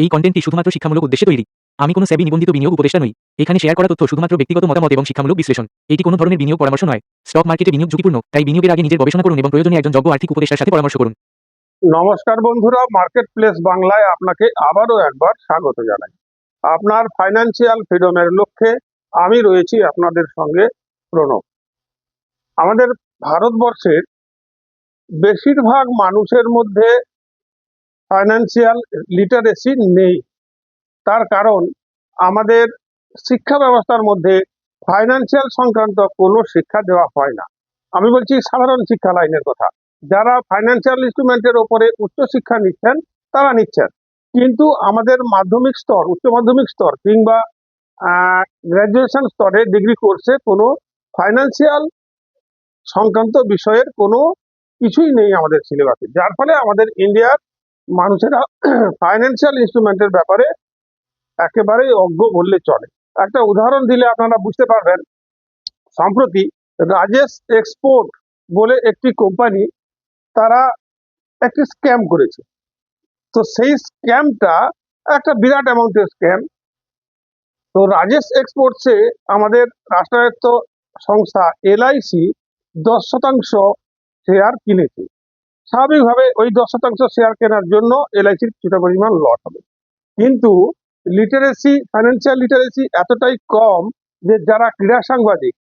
এই কন্টেন্টটি শুধুমাত্র শিক্ষামূলক উদ্দেশ্যে তৈরি। আমি কোনো সেবি নিবন্ধিত বিনিয়োগ উপদেষ্টা নই। এখানে শেয়ার করা তথ্য শুধুমাত্র ব্যক্তিগত মতামত এবং শিক্ষামূলক বিশ্লেষণ। এটি কোনো ধরনের বিনিয়োগ পরামর্শ নয়। স্টক মার্কেটে বিনিয়োগ ঝুঁকিপূর্ণ, তাই বিনিয়োগের আগে নিজের গবেষণা করুন এবং প্রয়োজনে একজন যোগ্য আর্থিক উপদেষ্টার সাথে পরামর্শ করুন। নমস্কার বন্ধুরা, মার্কেট প্লেস বাংলায় আপনাকে আবারও একবার স্বাগত জানাই। আপনার ফাইন্যান্সিয়াল ফ্রিডমের লক্ষ্যে আমি রয়েছি আপনাদের সঙ্গে প্রণব। আমাদের ভারতবর্ষের বেশিরভাগ মানুষের মধ্যে ফাইন্যান্সিয়াল লিটারেসি নেই। তার কারণ আমাদের শিক্ষা ব্যবস্থার মধ্যে ফাইন্যান্সিয়াল সংক্রান্ত কোনো শিক্ষা দেওয়া হয় না। আমি বলছি সাধারণ শিক্ষা লাইনের কথা। যারা ফাইন্যান্সিয়াল ইনস্ট্রুমেন্টের ওপরে উচ্চশিক্ষা নিচ্ছেন তারা নিচ্ছেন, কিন্তু আমাদের মাধ্যমিক স্তর, উচ্চ মাধ্যমিক স্তর কিংবা গ্র্যাজুয়েশন স্তরে ডিগ্রি কোর্সে কোনো ফাইন্যান্সিয়াল সংক্রান্ত বিষয়ের কোনো কিছুই নেই আমাদের সিলেবাসে, যার ফলে আমাদের ইন্ডিয়ার মানুষেরা ফাইন্যান্সিয়াল ইনস্ট্রুমেন্টের ব্যাপারে একেবারেই অজ্ঞ বললে চলে। একটা উদাহরণ দিলে আপনারা বুঝতে পারবেন। সম্প্রতি রাজেশ এক্সপোর্ট বলে একটি কোম্পানি, তারা একটি স্ক্যাম করেছে। তো সেই স্ক্যামটা একটা বিরাট অ্যামাউন্টের স্ক্যাম। তো রাজেশ এক্সপোর্টসে আমাদের রাষ্ট্রায়ত্ত সংস্থা এলআইসি 10% শেয়ার কিনেছে। স্বাভাবিকভাবে ওই 10% শেয়ার কেনার জন্য এলআইসির কিছুটা পরিমাণ লস হবে, কিন্তু লিটারেসি, ফাইন্যান্সিয়াল লিটারেসি এতটাই কম যে যারা ক্রীড়া সাংবাদিক,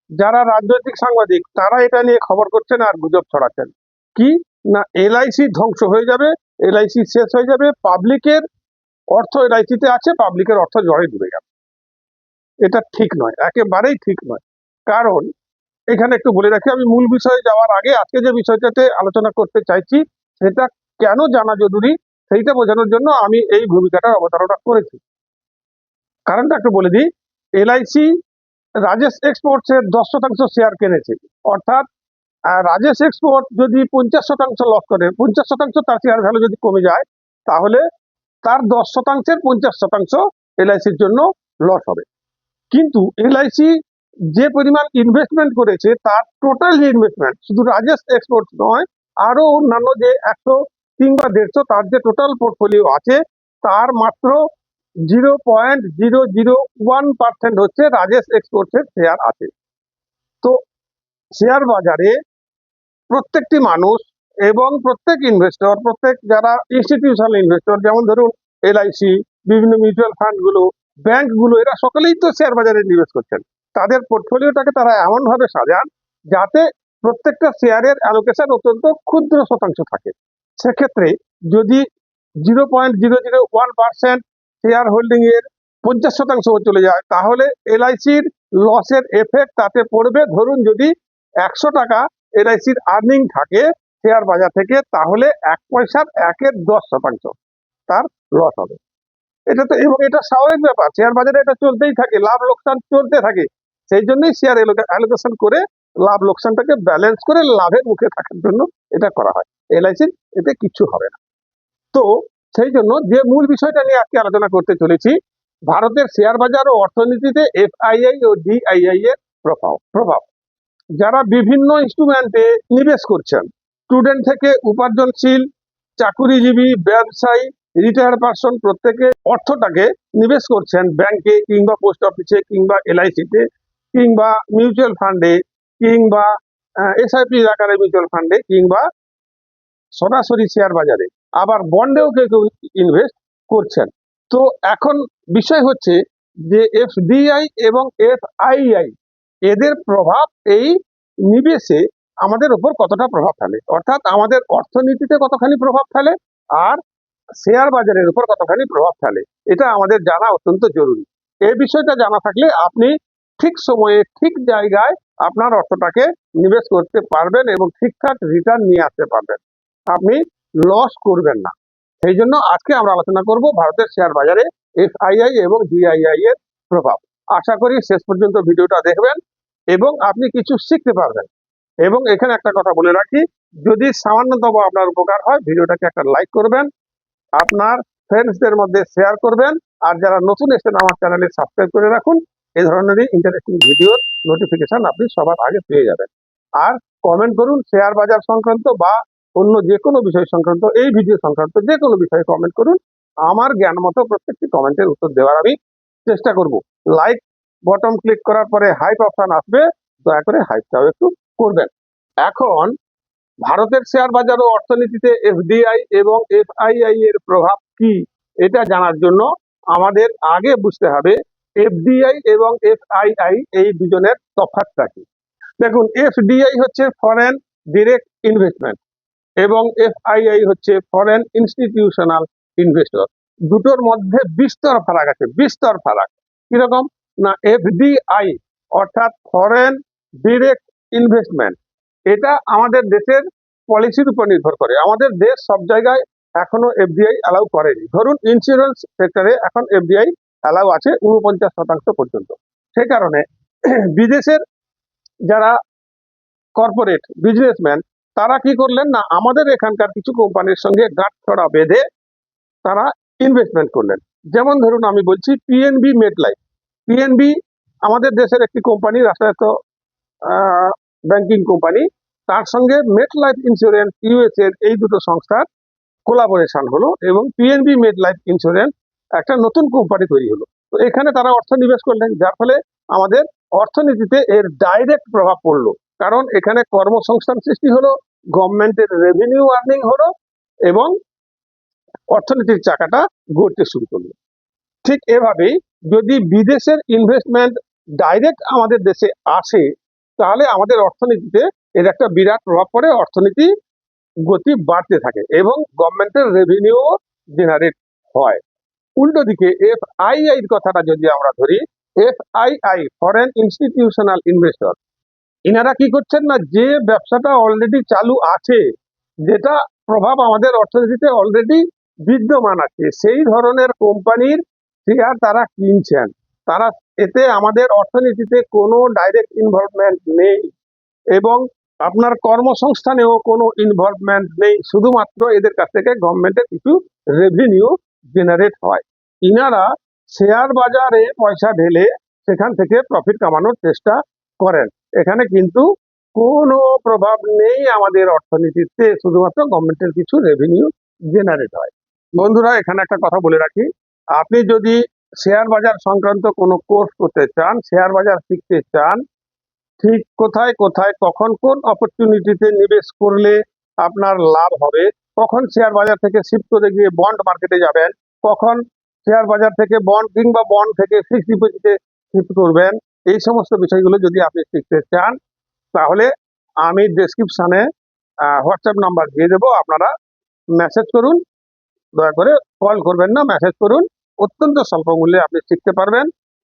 যারা রাজনৈতিক সাংবাদিক, তারা এটা নিয়ে খবর করছেন আর গুজব ছড়াচ্ছেন কি না এলআইসি ধ্বংস হয়ে যাবে, এলআইসি শেষ হয়ে যাবে, পাবলিকের অর্থ এলআইসিতে আছে, পাবলিকের অর্থ জলে ডুবে যাবে। এটা ঠিক নয়, একেবারেই ঠিক নয়। কারণ এখানে একটু বলে রাখি, আমি মূল বিষয়ে যাওয়ার আগে আজকে যে বিষয়টাতে আলোচনা করতে চাইছি সেটা কেন জানা জরুরি সেইটা বোঝানোর জন্য আমি এই ভূমিকাটার অবতারণা করেছি। কারণটা একটু বলে দিই। এলআইসি রাজেশ এক্সপোর্টসের 10% শেয়ার কিনেছে, অর্থাৎ রাজেশ এক্সপোর্ট যদি 50% লস করে, 50% তার শেয়ার ভ্যালু যদি কমে যায়, তাহলে তার 10%-এর 50% এলআইসির জন্য লস হবে। কিন্তু এলআইসি যে পরিমাণ ইনভেস্টমেন্ট করেছে, তার টোটাল ইনভেস্টমেন্ট শুধু রাজেশ এক্সপোর্টস নয়, আরো অন্যান্য যে 100 কিংবা 150 তার যে টোটাল পোর্টফোলিও আছে, তার মাত্র 0.001% হচ্ছে রাজেশ এক্সপোর্টসের শেয়ার আছে। তো শেয়ার বাজারে প্রত্যেকটি মানুষ এবং প্রত্যেক ইনভেস্টর, প্রত্যেক যারা ইনস্টিটিউশনাল ইনভেস্টর, যেমন ধরুন এলআইসি, বিভিন্ন মিউচুয়াল ফান্ডগুলো, ব্যাংকগুলো, এরা সকলেই তো শেয়ার বাজারে নিবেশ করছেন। তাদের পোর্টফোলিওটাকে তারা এমনভাবে সাজান যাতে প্রত্যেকটা শেয়ারের অ্যালোকেশন অত্যন্ত ক্ষুদ্র শতাংশ থাকে। সেক্ষেত্রে যদি 0.001% শেয়ার হোল্ডিং এর 50% চলে যায়, তাহলে এলআইসির লসের এফেক্ট তাতে পড়বে। ধরুন যদি 100 টাকা এলআইসির আর্নিং থাকে শেয়ার বাজার থেকে, তাহলে 1 পয়সার 10% তার লস হবে। এটা তো, এবং এটা স্বাভাবিক ব্যাপার, শেয়ার বাজারে এটা চলতেই থাকে, লাভ লোকসান চলতে থাকে। সেই জন্যই শেয়ার অ্যালোকেশন করে লাভ লোকসানটাকে ব্যালেন্স করে লাভের মুখে থাকার জন্য এটা করা হয়। এলআইসির এতে কিচ্ছু হবে না। তো সেই জন্য যে মূল বিষয়টা নিয়ে আজকে আলোচনা করতে চলেছি, ভারতের শেয়ার বাজার ও অর্থনীতিতে এফআইআই ও ডিআইআই এর প্রভাব। যারা বিভিন্ন ইনস্ট্রুমেন্টে নিবেশ করছেন, স্টুডেন্ট থেকে উপার্জনশীল, চাকুরিজীবী, ব্যবসায়ী, রিটায়ার্ড পারসন, প্রত্যেকে অর্থটাকে নিবেশ করছেন ব্যাংকে কিংবা পোস্ট অফিসে কিংবা এলআইসিতে কিংবা মিউচুয়াল ফান্ডে কিংবা এসআইপি আকারে মিউচুয়াল ফান্ডে কিংবা সরাসরি শেয়ার বাজারে, আবার বন্ডেও কেউ কেউ ইনভেস্ট করছেন। তো এখন বিষয় হচ্ছে যে এফডিআই এবং এফআইআই এদের প্রভাব এই নিবেশে আমাদের উপর কতটা প্রভাব ফেলে, অর্থাৎ আমাদের অর্থনীতিতে কতখানি প্রভাব ফেলে আর শেয়ার বাজারের উপর কতখানি প্রভাব ফেলে, এটা আমাদের জানা অত্যন্ত জরুরি। এই বিষয়টা জানা থাকলে আপনি ঠিক সময়ে ঠিক জায়গায় আপনার অর্থটাকে নিবেশ করতে পারবেন এবং ঠিকঠাক রিটার্ন নিয়ে আসতে পারবেন, আপনি লস করবেন না। সেই জন্য আজকে আমরা আলোচনা করব ভারতের শেয়ার বাজারে এফআইআই এবং ডিআইআই এর প্রভাব। আশা করি শেষ পর্যন্ত ভিডিওটা দেখবেন এবং আপনি কিছু শিখতে পারবেন। এবং এখানে একটা কথা বলে রাখি, যদি সামান্যতম আপনার উপকার হয়, ভিডিওটাকে একটা লাইক করবেন, আপনার ফ্রেন্ডসদের মধ্যে শেয়ার করবেন, আর যারা নতুন এসেছেন আমার চ্যানেলে সাবস্ক্রাইব করে রাখুন। এই ধরনেরই ইন্টারেস্টিং ভিডিওর নোটিফিকেশন আপনি সবার আগে পেয়ে যাবেন। আর কমেন্ট করুন শেয়ার বাজার সংক্রান্ত বা অন্য যে কোনো বিষয় সংক্রান্ত, এই ভিডিও সংক্রান্ত যে কোনো বিষয়ে কমেন্ট করুন, আমার জ্ঞান মতো প্রত্যেকটি কমেন্টের উত্তর দেওয়ার আমি চেষ্টা করব। লাইক বটন ক্লিক করার পরে হাইপ অপশন আসবে, দয়া করে হাইপটাও একটু করবেন। এখন ভারতের শেয়ার বাজার ও অর্থনীতিতে এফডিআই এবং এফআইআই এর প্রভাব কি, এটা জানার জন্য আমাদের আগে বুঝতে হবে এফডিআই এবং এফআইআই এই দুজনের তফাৎটা কি। দেখুন, এফডিআই হচ্ছে ফরেন ডিরেক্ট ইনভেস্টমেন্ট এবং এফআইআই হচ্ছে ফরেন ইনস্টিটিউশনাল ইনভেস্টর। দুটোর মধ্যে বিস্তর ফারাক আছে, বিস্তর ফারাক। কিরকম না, এফডিআই অর্থাৎ ফরেন ডিরেক্ট ইনভেস্টমেন্ট, এটা আমাদের দেশের পলিসির উপর নির্ভর করে। আমাদের দেশ সব জায়গায় এখনো এফডিআই অ্যালাউ করেনি। ধরুন ইন্স্যুরেন্স সেক্টরে এখন এফডিআই অ্যালাউ আছে 49% পর্যন্ত। সে কারণে বিদেশের যারা কর্পোরেট বিজনেসম্যান তারা কি করলেন না, আমাদের এখানকার কিছু কোম্পানির সঙ্গে গাঁটছড়া বেঁধে তারা ইনভেস্টমেন্ট করলেন। যেমন ধরুন আমি বলছি পিএনবি মেডলাইফ। পিএনবি আমাদের দেশের একটি কোম্পানি, রাষ্ট্রায়ত্ত ব্যাংকিং কোম্পানি। তার সঙ্গে মেডলাইফ ইন্স্যুরেন্স ইউএস এর এই দুটো সংস্থার কোলাবোরেশন হলো এবং পিএনবি মেডলাইফ ইন্স্যুরেন্স একটা নতুন কোম্পানি তৈরি হলো। তো এখানে তারা অর্থ নিবেশ করলেন, যার ফলে আমাদের অর্থনীতিতে এর ডাইরেক্ট প্রভাব পড়লো। কারণ এখানে কর্মসংস্থান সৃষ্টি হলো, গভর্নমেন্টের রেভিনিউ আর্নিং হলো এবং অর্থনীতির চাকাটা গড়তে শুরু করলো। ঠিক এভাবেই যদি বিদেশের ইনভেস্টমেন্ট ডাইরেক্ট আমাদের দেশে আসে, তাহলে আমাদের অর্থনীতিতে এর একটা বিরাট প্রভাব পড়ে, অর্থনীতি গতি বাড়তে থাকে এবং গভর্নমেন্টের রেভিনিউ জেনারেট হয়। উল্টো দিকে এফআইআই এর কথাটা যদি আমরা ধরি, এফআইআই ফরেন ইনস্টিটিউশনাল ইনভেস্টর, ইনারা কি করছেন না, যে ব্যবসাটা অলরেডি চালু আছে, যেটা প্রভাব আমাদের অর্থনীতিতে অলরেডি বিদ্যমান আছে, সেই ধরনের কোম্পানির শেয়ার তারা কিনছেন। তারা এতে আমাদের অর্থনীতিতে কোনো ডাইরেক্ট ইনভলভমেন্ট নেই এবং আপনার কর্মসংস্থানেও কোনো ইনভলভমেন্ট নেই। শুধুমাত্র এদের কাছ থেকে গভর্নমেন্টের কিছু রেভিনিউ জেনারেট হয়। ইনারা শেয়ার বাজারে পয়সা ঢেলে সেখান থেকে প্রফিট কামানোর চেষ্টা করেন। এখানে কিন্তু কোনো প্রভাব নেই আমাদের অর্থনীতিতে, শুধুমাত্র গভর্নমেন্টের কিছু রেভিনিউ জেনারেট হয়। বন্ধুরা, এখানে একটা কথা বলে রাখি, আপনি যদি শেয়ার বাজার সংক্রান্ত কোনো কোর্স করতে চান, শেয়ার বাজার শিখতে চান, ঠিক কোথায় কোথায় কখন কোন অপরচুনিটিতে নিবেশ করলে আপনার লাভ হবে, কখন শেয়ার বাজার থেকে শিফট করে গিয়ে বন্ড মার্কেটে যাবেন, কখন শেয়ার বাজার থেকে বন্ড কিংবা বন্ড থেকে ফিক্সড ডিপোজিটে শিফট করবেন, এই সমস্ত বিষয়গুলো যদি আপনি শিখতে চান, তাহলে আমি ডেসক্রিপশনে হোয়াটসঅ্যাপ নাম্বার দিয়ে দেবো। আপনারা মেসেজ করুন, দয়া করে কল করবেন না, মেসেজ করুন। অত্যন্ত স্বল্প মূল্যে আপনি শিখতে পারবেন।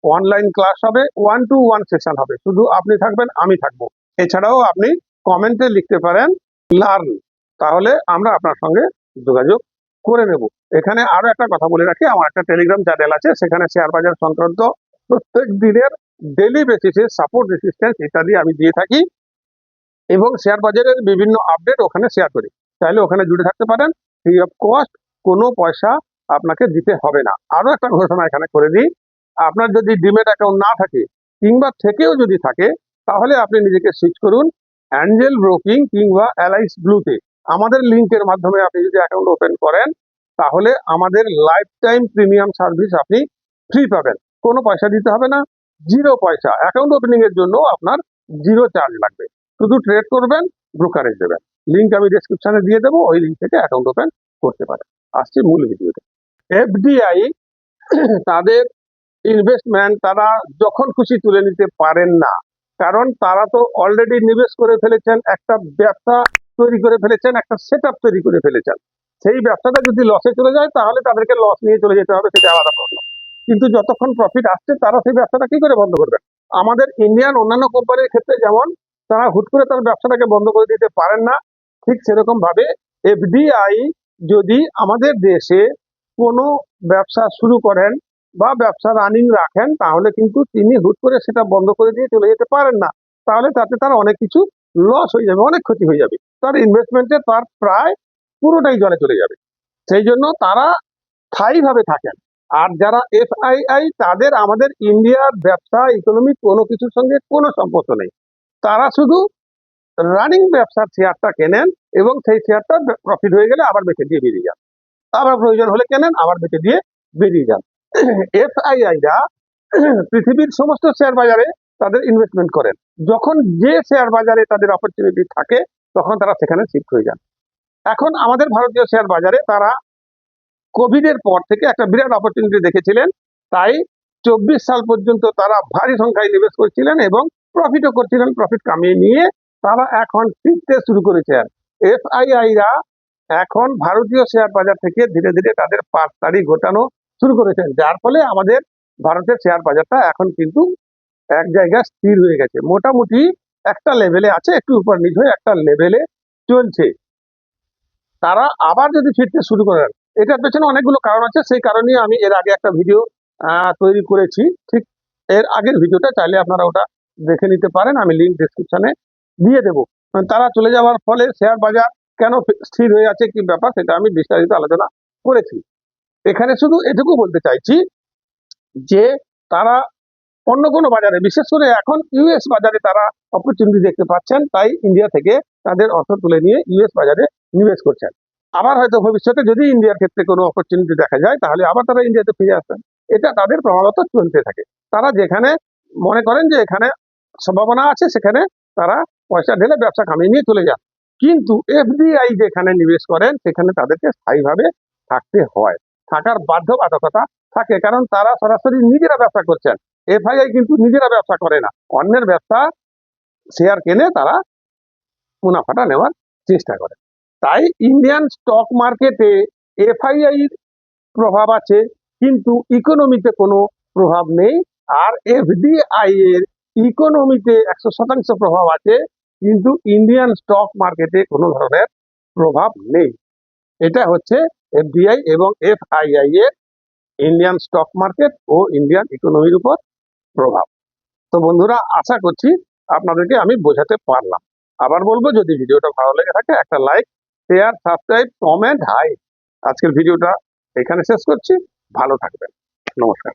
অনলাইন ক্লাস হবে, 1-to-1 সেশন হবে, শুধু আপনি থাকবেন, আমি থাকবো। এছাড়াও আপনি কমেন্টে লিখতে পারেন লার্ন, তাহলে আমরা আপনার সঙ্গে যোগাযোগ করে নেব। এখানে আরো একটা কথা বলে রাখি, আমার একটা টেলিগ্রাম চ্যানেল আছে, সেখানে শেয়ার বাজার সংক্রান্ত প্রত্যেক দিনের ডেইলি বেসিসে সাপোর্ট, রেসিস্ট্যান্স ইত্যাদি আমি দিয়ে থাকি এবং শেয়ার বাজারের বিভিন্ন আপডেট ওখানে শেয়ার করি। চাইলে ওখানে জুড়ে থাকতে পারেন, ফ্রি অফ কস্ট, কোনো পয়সা আপনাকে দিতে হবে না। আরো একটা ঘোষণা এখানে করে দিই, আপনার যদি ডিমেট অ্যাকাউন্ট না থাকে কিংবা থেকেও যদি থাকে, তাহলে আপনি নিজেকে সুইচ করুন অ্যাঞ্জেল ব্রোকিং কিংবা অ্যালাইস ব্লুতে। আমাদের লিঙ্কের মাধ্যমে আপনি যদি অ্যাকাউন্ট ওপেন করেন, তাহলে আমাদের লাইফ টাইম প্রিমিয়াম সার্ভিস আপনি ফ্রি পাবেন, কোনো পয়সা দিতে হবে না, 0 পয়সা। অ্যাকাউন্ট ওপেনিং এর জন্য আপনার 0 চার্জ লাগবে, শুধু ট্রেড করবেন, ব্রোকারেজ দেবেন। লিঙ্ক আমি ডেসক্রিপশনে দিয়ে দেবো, ওই লিঙ্ক থেকে অ্যাকাউন্ট ওপেন করতে পারেন। আসছে মূল ভিডিওতে। এফডিআই তাদের ইনভেস্টমেন্ট তারা যখন খুশি তুলে নিতে পারেন না, কারণ তারা তো অলরেডি নিবেশ করে ফেলেছেন, একটা ব্যবসা তৈরি করে ফেলেছেন, একটা সেটআপ তৈরি করে ফেলেছেন। সেই ব্যবসাটা যদি লসে চলে যায়, তাহলে তাদেরকে লস নিয়ে চলে যেতে হবে, সেটা আলাদা প্রশ্ন। কিন্তু যতক্ষণ প্রফিট আসছে, তারা সেই ব্যবসাটা কি করে বন্ধ করবেন? আমাদের ইন্ডিয়ান অন্যান্য কোম্পানির ক্ষেত্রে যেমন তারা হুট করে তার ব্যবসাটাকে বন্ধ করে দিতে পারেন না, ঠিক সেরকম ভাবে এফডিআই যদি আমাদের দেশে কোনো ব্যবসা শুরু করেন বা ব্যবসা রানিং রাখেন, তাহলে কিন্তু তিনি হুট করে সেটা বন্ধ করে দিয়ে চলে যেতে পারেন না। তাহলে তাতে তার অনেক কিছু লস হয়ে যাবে, অনেক ক্ষতি হয়ে যাবে, তার ইনভেস্টমেন্টে তার প্রায় পুরোটাই জলে চলে যাবে। সেই জন্য তারা স্থায়ীভাবে থাকেন। আর যারা এফআইআই, তাদের আমাদের ইন্ডিয়ার ব্যবসা ইকোনমিক কোনো কিছুর সঙ্গে কোনো সম্পর্ক নেই। তারা শুধু রানিং ব্যবসার শেয়ারটা কেনেন এবং সেই শেয়ারটা প্রফিট হয়ে গেলে আবার বেঁচে দিয়ে বেরিয়ে যান। আবার প্রয়োজন হলে কেনেন, আবার বেঁচে দিয়ে বেরিয়ে যান। এফআইআইরা পৃথিবীর সমস্ত শেয়ার বাজারে তাদের ইনভেস্টমেন্ট করেন। যখন যে শেয়ার বাজারে তাদের অপরচুনিটি থাকে তখন তারা সেখানে শিফট হয়ে যান। এখন আমাদের ভারতীয় শেয়ার বাজারে তারা কোভিড এর পর থেকে একটা বিরাট অপরচুনিটি দেখেছিলেন, তাই 24 সাল পর্যন্ত তারা ভারী সংখ্যায় নিবেশ করছিলেন এবং প্রফিটও করছিলেন। প্রফিট কামিয়ে নিয়ে তারা এখন ফিরতে শুরু করেছেন। এফআইআইরা এখন ভারতীয় শেয়ার বাজার থেকে ধীরে ধীরে তাদের পাটতাড়ি গোটানো শুরু করেছেন, যার ফলে আমাদের ভারতের শেয়ার বাজারটা এখন কিন্তু এক জায়গায় স্থির হয়ে গেছে, মোটামুটি একটা লেভেলে আছে, একটু উপর নিচ হয়ে একটা লেভেলে চলছে। তারা আবার যদি ফিরতে শুরু করেন, এটার পেছনে অনেকগুলো কারণ আছে। সেই কারণে আমি এর আগে একটা ভিডিও তৈরি করেছি, ঠিক এর আগের ভিডিওটা চাইলে আপনারা ওটা দেখে নিতে পারেন, আমি লিঙ্ক ডেসক্রিপশনে দিয়ে দেবো। তারা চলে যাওয়ার ফলে শেয়ার বাজার কেন স্থির হয়ে আছে, কি ব্যাপার, সেটা আমি বিস্তারিত আলোচনা করেছি। এখানে শুধু এটুকু বলতে চাইছি যে তারা অন্য কোনো বাজারে, বিশেষ করে এখন ইউএস বাজারে তারা অপরচুনিটি দেখতে পাচ্ছেন, তাই ইন্ডিয়া থেকে তাদের অর্থ তুলে নিয়ে ইউএস বাজারে নিবেশ করছেন। আবার হয়তো ভবিষ্যতে যদি ইন্ডিয়ার ক্ষেত্রে কোনো অপরচুনিটি দেখা যায় তাহলে আবার তারা ইন্ডিয়াতে ফিরে আসবেন। এটা তাদের ক্রমাগত চলতে থাকে। তারা যেখানে মনে করেন যে এখানে সম্ভাবনা আছে সেখানে তারা পয়সা ঢেলে ব্যবসা কামিয়ে নিয়ে চলে যান। কিন্তু এফডিআই যেখানে নিবেশ করেন সেখানে তাদেরকে স্থায়ীভাবে থাকতে হয়, থাকার বাধ্যবাধকতা থাকে, কারণ তারা সরাসরি নিজেরা ব্যবসা করছেন। এফআইআই কিন্তু নিজেরা ব্যবসা করে না, অন্যের ব্যবসা শেয়ার কেনে তারা মুনাফাটা নেওয়ার চেষ্টা করে। তাই ইন্ডিয়ান স্টক মার্কেটে এফআইআই প্রভাব আছে কিন্তু ইকোনমিতে কোনো প্রভাব নেই, আর এফডিআই এর ইকোনমিতে 100% প্রভাব আছে, কিন্তু ইন্ডিয়ান স্টক মার্কেটে কোনো ধরনের প্রভাব নেই। এটা হচ্ছে এফডিআই এবং এফআইআই এর ইন্ডিয়ান স্টক মার্কেট ও ইন্ডিয়ান ইকোনমির উপর প্রভাব। তো বন্ধুরা, আশা করছি আপনাদেরকে আমি বোঝাতে পারলাম। আবার বলবো, যদি ভিডিওটা ভালো লেগে থাকে একটা like, share, subscribe, comment, hi. আজকের ভিডিওটা এখানে শেষ করছি। ভালো থাকবেন। নমস্কার।